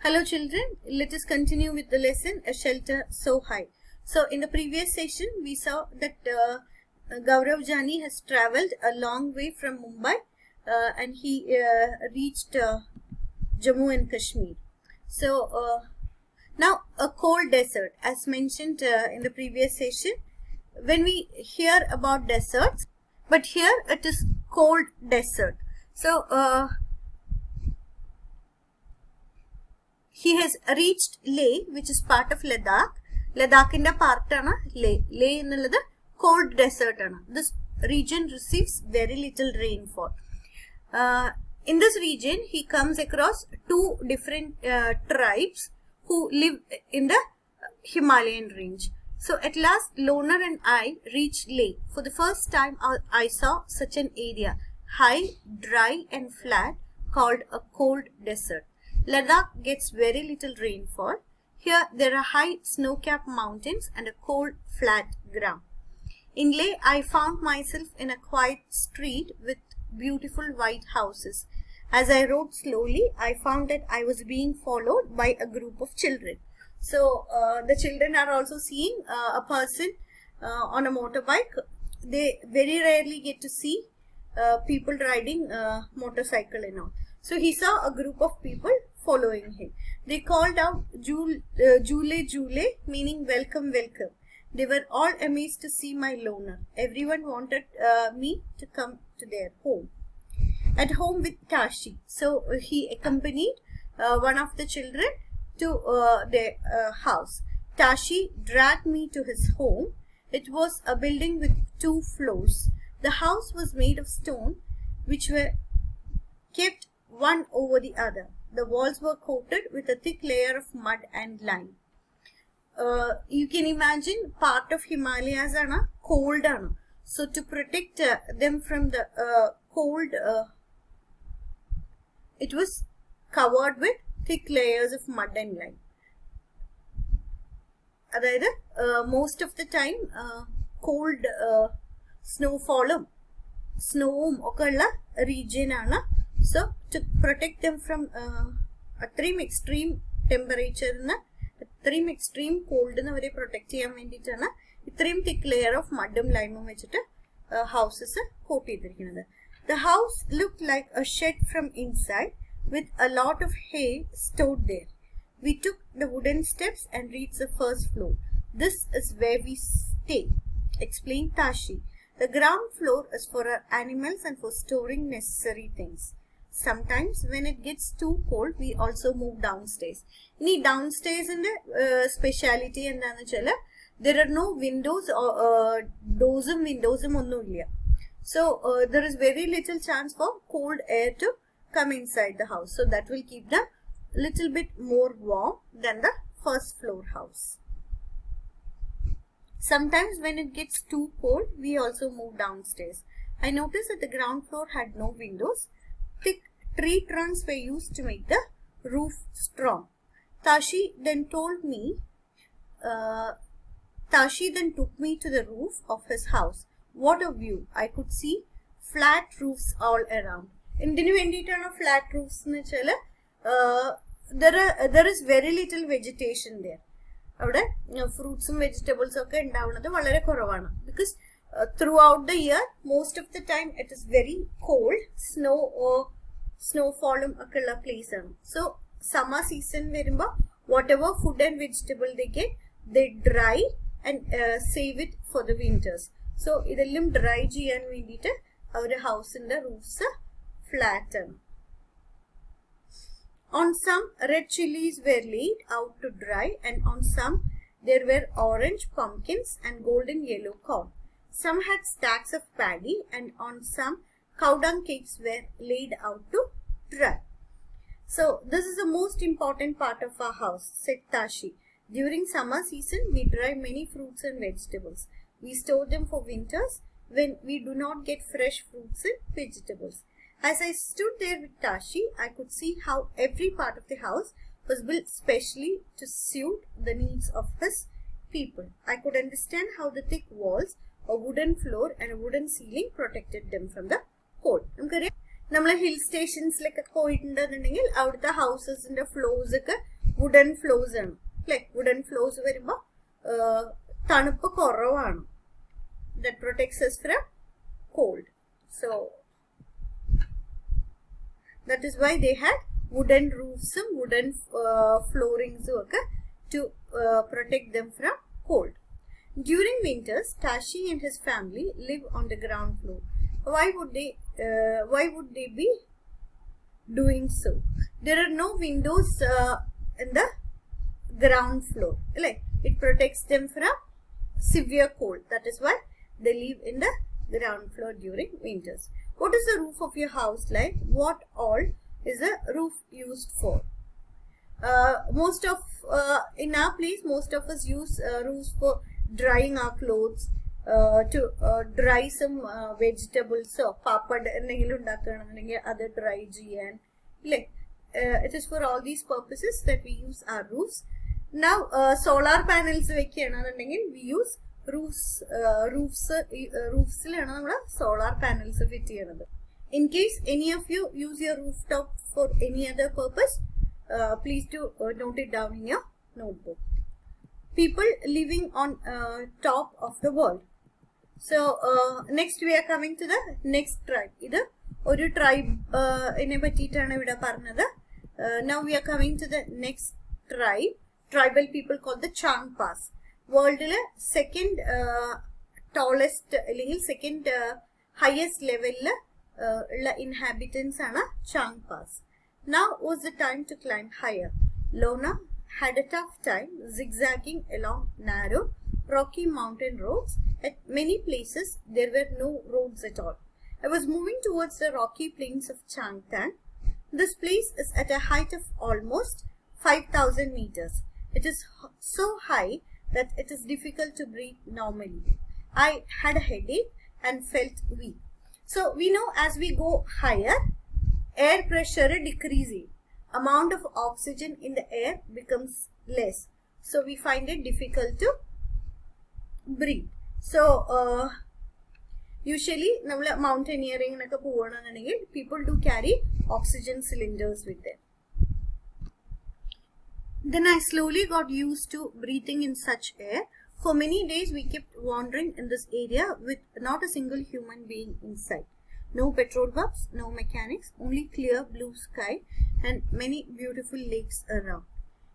Hello children, let us continue with the lesson A Shelter So High. So in the previous session we saw that Gaurav Jani has travelled a long way from Mumbai and he reached Jammu and Kashmir. So now a cold desert, as mentioned in the previous session. When we hear about deserts, but here it is cold desert. So he has reached Leh, which is part of Ladakh. Ladakh part is Leh. Leh is a cold desert. This region receives very little rainfall. In this region, he comes across two different tribes who live in the Himalayan range. So at last, Loner and I reached Leh. For the first time, I saw such an area, high, dry and flat, called a cold desert. Ladakh gets very little rainfall. Here there are high snow-capped mountains and a cold flat ground. In Leh, I found myself in a quiet street with beautiful white houses. As I rode slowly, I found that I was being followed by a group of children. So the children are also seeing a person on a motorbike. They very rarely get to see people riding motorcycle and all. So he saw a group of people following him. They called out Jule, Jule, meaning welcome, welcome. They were all amazed to see my loner. Everyone wanted me to come to their home. At home with Tashi. So he accompanied one of the children to their house. Tashi dragged me to his home. It was a building with 2 floors. The house was made of stone, which were kept one over the other. The walls were coated with a thick layer of mud and lime. You can imagine part of Himalayas are cold. So to protect them from the cold, it was covered with thick layers of mud and lime. Most of the time, cold snowfall, snow region. So to protect them from extreme temperature, extreme cold, protect thick layer of mud and lime houses coated. The house looked like a shed from inside with a lot of hay stored there. We took the wooden steps and reached the first floor. This is where we stay, explained Tashi. The ground floor is for our animals and for storing necessary things. Sometimes when it gets too cold, we also move downstairs. Downstairs in the speciality and there are no windows or doors and windows. So there is very little chance for cold air to come inside the house. So that will keep them little bit more warm than the first floor house. Sometimes when it gets too cold, we also move downstairs. I noticed that the ground floor had no windows. Thick tree trunks were used to make the roof strong. Tashi then took me to the roof of his house. What a view! I could see flat roofs all around. In flat roofs, there is very little vegetation there. Fruits and vegetables because throughout the year, most of the time it is very cold, snow or snowfall place. So summer season whatever food and vegetable they get, they dry and save it for the winters. So idellam dry cheyan vendite our house in the roofs flatten. On some, red chilies were laid out to dry, and on some there were orange pumpkins and golden yellow corn. Some had stacks of paddy, and on some cow dung cakes were laid out to dry. So this is the most important part of our house, said Tashi. During summer season, we dry many fruits and vegetables. We store them for winters when we do not get fresh fruits and vegetables. As I stood there with Tashi, I could see how every part of the house was built specially to suit the needs of his people. I could understand how the thick walls, a wooden floor and a wooden ceiling protected them from the cold. നമ്മൾ hill സ്റ്റേഷൻസിലൊക്കെ പോയിട്ടുണ്ടെന്നുണ്ടെങ്കിൽ അവിടുത്തെ ഹൗസസിന്റെ floors ഒക്കെ wooden floors ആണ്. Like wooden floors വരുമ്പോൾ തണുപ്പ് കുറവാണ്. That protects us from cold. So that is why they had wooden roofs and wooden floorings to protect them from cold. During winters, Tashi and his family live on the ground floor. Why would they be doing so? There are no windows in the ground floor. Like, it protects them from severe cold. That is why they live in the ground floor during winters. What is the roof of your house like? What all is a roof used for? Most of in our place, most of us use roofs for drying our clothes, to dry some vegetables. So papad enengilum undakkananuണ്ടെങ്കിൽ അത് dry ചെയ്യാൻ. Like, it is for all these purposes that we use our roofs. Now solar panels വെക്കുകയാണെന്നുണ്ടെങ്കിൽ we use roofsലാണ് നമ്മൾ solar panels fit ചെയ്യുന്നത്. In case any of you use your rooftop for any other purpose, please do note it down in your notebook. People living on top of the world. So next we are coming to the next tribe. This oru tribe ine pattitana ivida parnathu. Now we are coming to the next tribe. Tribal people called the Changpas. World le second tallest അല്ലെങ്കിൽ second highest level ulla inhabitants ana Changpas. Now was the time to climb higher. Lona had a tough time zigzagging along narrow rocky mountain roads. At many places there were no roads at all. I was moving towards the rocky plains of Changtan. This place is at a height of almost 5,000 meters. It is so high that it is difficult to breathe normally. I had a headache and felt weak. So we know as we go higher, air pressure decreases. Amount of oxygen in the air becomes less. So we find it difficult to breathe. So usually mountaineering people do carry oxygen cylinders with them. Then I slowly got used to breathing in such air. For many days we kept wandering in this area with not a single human being inside. No petrol pumps, no mechanics, only clear blue sky and many beautiful lakes around.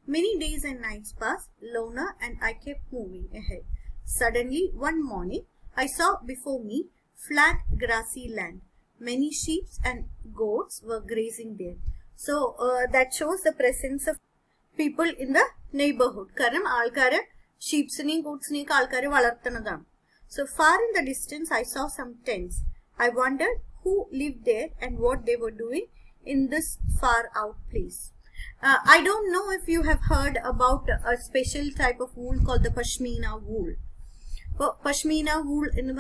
Many days and nights passed. Lona and I kept moving ahead. Suddenly, one morning, I saw before me flat grassy land. Many sheep and goats were grazing there. So that shows the presence of people in the neighborhood. Karam alkare sheep and goats ni alkare valarthanadam. So far in the distance, I saw some tents. I wondered who lived there and what they were doing in this far out place. I don't know if you have heard about a special type of wool called the Pashmina wool. Pashmina wool in the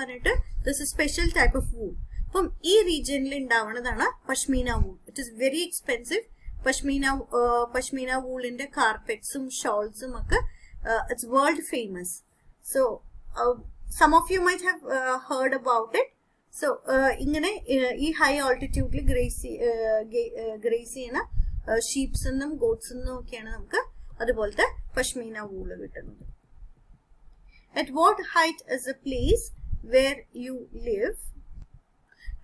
this is a special type of wool. From e region Pashmina wool. It is very expensive. Pashmina wool in the carpets, shawls, it's world famous. So some of you might have heard about it. So ingane high altitude grazy sheeps and goats and Pashmina wool. At what height is the place where you live?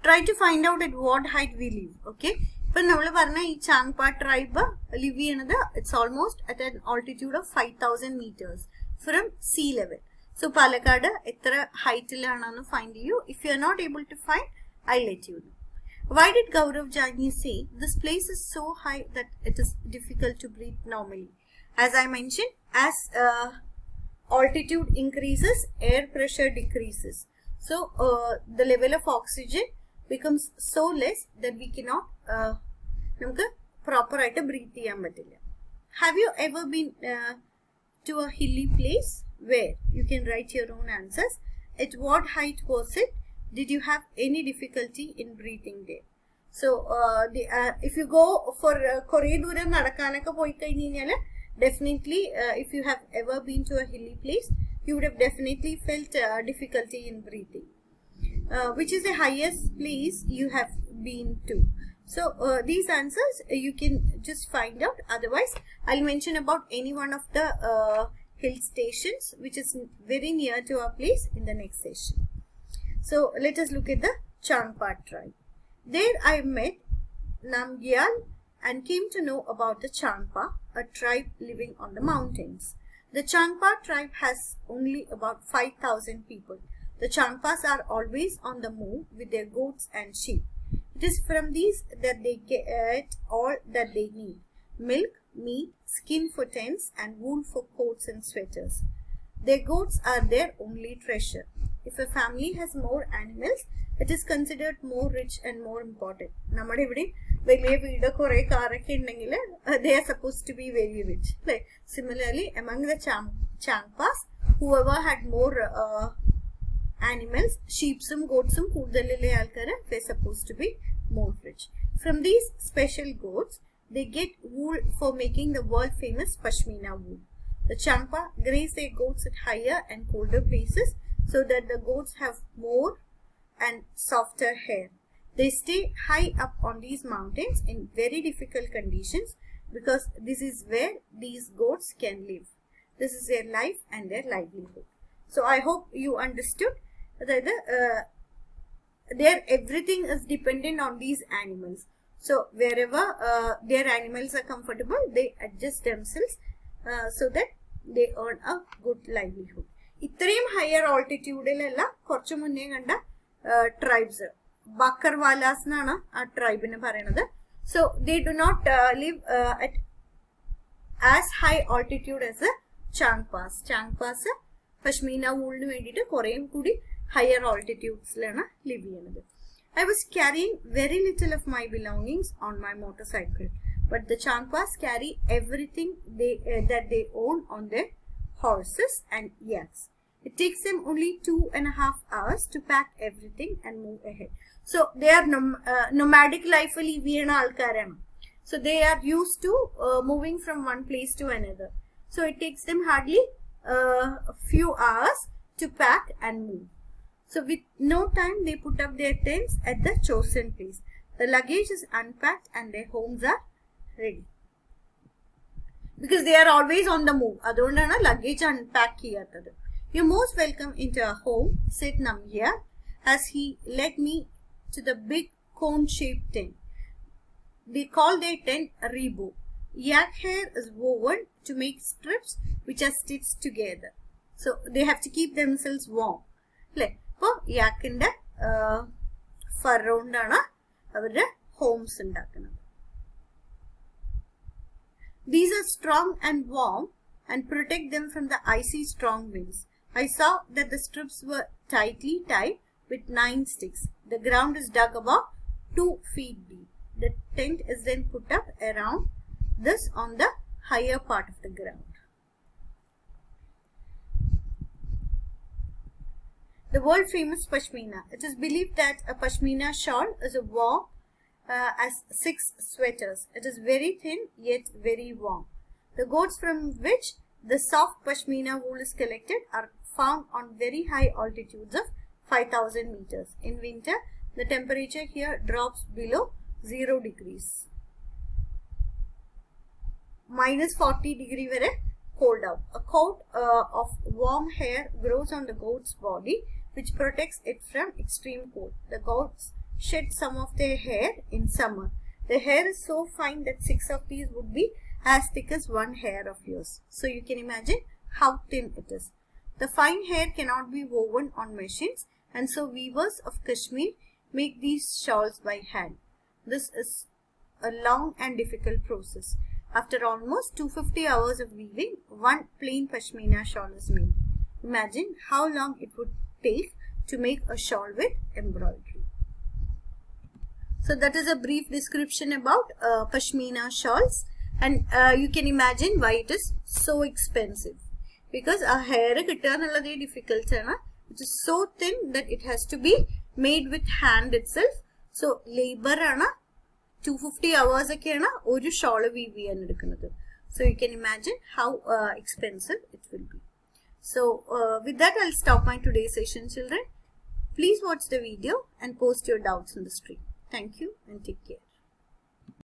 Try to find out at what height we live. Okay. But now Changpa tribe live it's almost at an altitude of 5,000 meters from sea level. So Palakkad etra height ilana find you. If you are not able to find, I'll let you know. Why did Gaurav Jani say this place is so high that it is difficult to breathe normally? As I mentioned, as altitude increases, air pressure decreases. So the level of oxygen becomes so less that we cannot proper breathe. Have you ever been to a hilly place? Where? You can write your own answers. At what height was it? Did you have any difficulty in breathing there? So if you go for Koreduram Nadakanaka Poika, definitely if you have ever been to a hilly place, you would have definitely felt difficulty in breathing. Which is the highest place you have been to? So these answers you can just find out. Otherwise, I'll mention about any one of the hill stations which is very near to our place in the next session. So let us look at the Changpa tribe. There I met Namgyal and came to know about the Changpa, a tribe living on the mountains. The Changpa tribe has only about 5,000 people. The Changpas are always on the move with their goats and sheep. It is from these that they get all that they need: milk, meat, skin for tents, and wool for coats and sweaters. Their goats are their only treasure. If a family has more animals, it is considered more rich and more important. They are supposed to be very rich. Similarly, among the Changpas, whoever had more animals, sheepsum, goatsum, kudalile alkara, they're supposed to be more rich. From these special goats, they get wool for making the world famous Pashmina wool. The Changpa graze their goats at higher and colder places so that the goats have more and softer hair. They stay high up on these mountains in very difficult conditions because this is where these goats can live. This is their life and their livelihood. So I hope you understood that everything is dependent on these animals. So wherever their animals are comfortable, they adjust themselves so that they earn a good livelihood. ഇത്രയും higher altitudeലുള്ള കുറച്ചു മുന്നേ കണ്ട tribes ബക്കർവാലാസ് എന്നാണ് ആ ട്രൈബിനെ പറയുന്നത്. So they do not live at as high altitude as the Changpas. Changpas Pashmina woolന് വേണ്ടിയിട്ട് കുറേയും കൂടി higher altitudesലാണ് live ചെയ്യുന്നത്. I was carrying very little of my belongings on my motorcycle, but the Changpas carry everything that they own on their horses and yaks. It takes them only 2.5 hours to pack everything and move ahead. So they are nomadic life live ചെയ്യുന്ന ആൾക്കാരാണ്. So they are used to moving from one place to another. So it takes them hardly a few hours to pack and move. So with no time, they put up their tents at the chosen place. The luggage is unpacked and their homes are ready. Because they are always on the move. Adondana luggage unpack cheyathadu. You're most welcome into our home, said Namgyal, as he led me to the big cone-shaped tent. They call their tent a rebo. Yak hair is woven to make strips which are stitched together. So they have to keep themselves warm. അപ്പോൾ യാക്കിൻ്റെ fir കൊണ്ടാണ് അവരുടെ Holmes ഉണ്ടാക്കുന്നത്. These are strong and warm and protect them from the icy strong winds. I saw that the strips were tightly tied with 9 sticks. The ground is dug about 2 feet deep. The tent is then put up around this on the higher part of the ground. The world famous Pashmina. It is believed that a Pashmina shawl is as warm as 6 sweaters. It is very thin yet very warm. The goats from which the soft Pashmina wool is collected are found on very high altitudes of 5,000 meters. In winter, the temperature here drops below 0 degrees. -40 degree vare cold out. A coat of warm hair grows on the goat's body, which protects it from extreme cold. The goats shed some of their hair in summer. The hair is so fine that 6 of these would be as thick as 1 hair of yours. So you can imagine how thin it is. The fine hair cannot be woven on machines, and so weavers of Kashmir make these shawls by hand. This is a long and difficult process. After almost 250 hours of weaving, 1 plain Pashmina shawl is made. Imagine how long it would take to make a shawl with embroidery. So that is a brief description about Pashmina shawls, and you can imagine why it is so expensive. Because our hair kittanalladhe difficult aanu. It is so thin that it has to be made with hand itself. So labor aanu 250 hours ഒക്കെയാണ് ഒരു shawl weave ചെയ്യാൻ എടുക്കുന്നത്. So you can imagine how expensive it will be. So with that, I'll stop my today's session, children. Please watch the video and post your doubts in the stream. Thank you and take care.